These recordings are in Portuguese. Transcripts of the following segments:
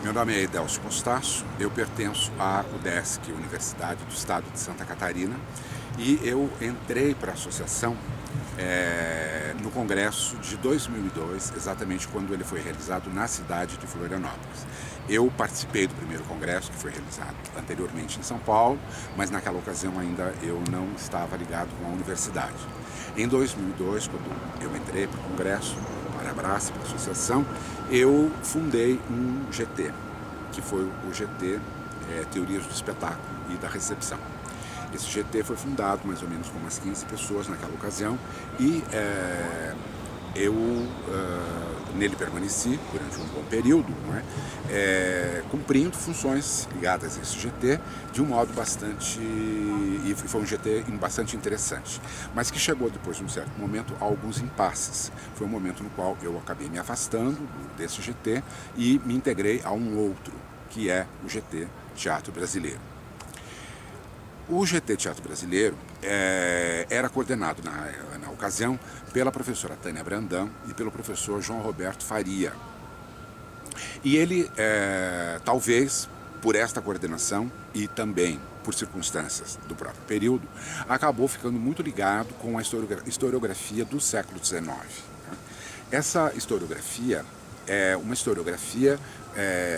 Meu nome é Edelcio Postasso, eu pertenço à UDESC, Universidade do Estado de Santa Catarina, e eu entrei para a associação no congresso de 2002, exatamente quando ele foi realizado na cidade de Florianópolis. Eu participei do primeiro congresso, que foi realizado anteriormente em São Paulo, mas naquela ocasião ainda eu não estava ligado com a universidade. Em 2002, quando eu entrei para o congresso, para a Brás, para a associação, eu fundei um GT, que foi o GT Teorias do Espetáculo e da Recepção. Esse GT foi fundado mais ou menos com umas 15 pessoas naquela ocasião e eu nele permaneci durante um bom período, cumprindo funções ligadas a esse GT de um modo bastante... e foi um GT bastante interessante, mas que chegou depois de um certo momento a alguns impasses. Foi um momento no qual eu acabei me afastando desse GT e me integrei a um outro, que é o GT Teatro Brasileiro. O GT Teatro Brasileiro era coordenado na ocasião pela professora Tânia Brandão e pelo professor João Roberto Faria. E ele, talvez por esta coordenação e também por circunstâncias do próprio período, acabou ficando muito ligado com a historiografia do século XIX. Essa historiografia é uma historiografia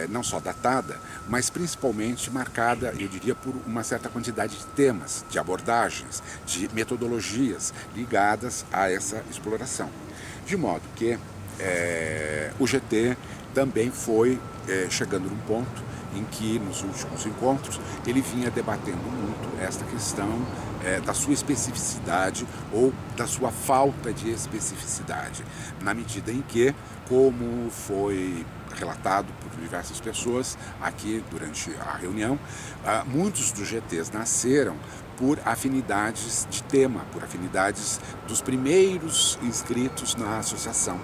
não só datada, mas principalmente marcada, eu diria, por uma certa quantidade de temas, de abordagens, de metodologias ligadas a essa exploração. De modo que o GT também foi chegando num ponto em que, nos últimos encontros, ele vinha debatendo muito esta questão da sua especificidade ou da sua falta de especificidade, na medida em que, como foi relatado por diversas pessoas aqui durante a reunião, muitos dos GTs nasceram por afinidades de tema, por afinidades dos primeiros inscritos na associação,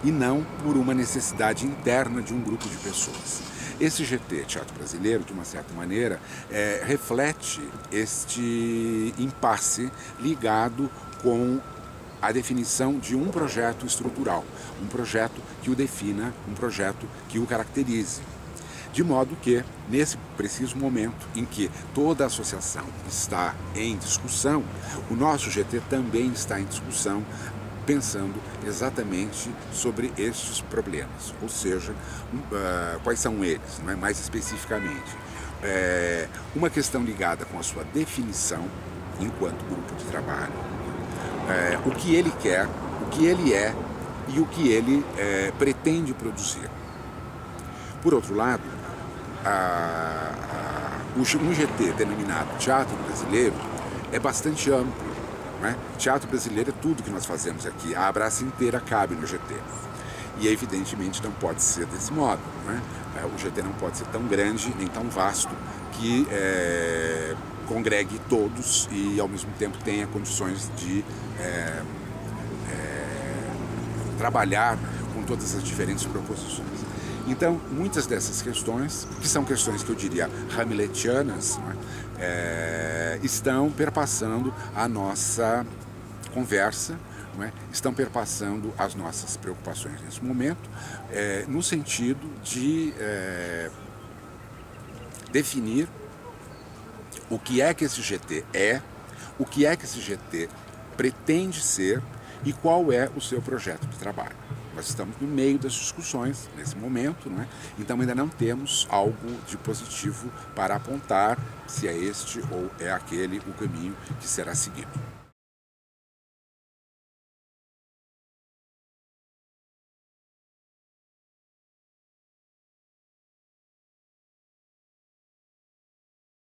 e não por uma necessidade interna de um grupo de pessoas. Esse GT Teatro Brasileiro, de uma certa maneira, reflete este impasse ligado com a definição de um projeto estrutural, um projeto que o defina, um projeto que o caracterize. De modo que, nesse preciso momento em que toda a associação está em discussão, o nosso GT também está em discussão, pensando exatamente sobre estes problemas, ou seja, quais são eles, mais especificamente. Uma questão ligada com a sua definição enquanto grupo de trabalho, o que ele quer, o que ele é e o que ele pretende produzir. Por outro lado, um GT denominado Teatro Brasileiro é bastante amplo. Teatro brasileiro é tudo que nós fazemos aqui, a Brás inteira cabe no GT. E evidentemente não pode ser desse modo. O GT não pode ser tão grande nem tão vasto que congregue todos e ao mesmo tempo tenha condições de trabalhar com todas as diferentes proposições. Então, muitas dessas questões, que são questões que eu diria hamletianas, estão perpassando a nossa conversa, estão perpassando as nossas preocupações nesse momento, no sentido de definir o que é que esse GT é, o que é que esse GT pretende ser e qual é o seu projeto de trabalho. Nós estamos no meio das discussões nesse momento, então ainda não temos algo de positivo para apontar se é este ou é aquele o caminho que será seguido.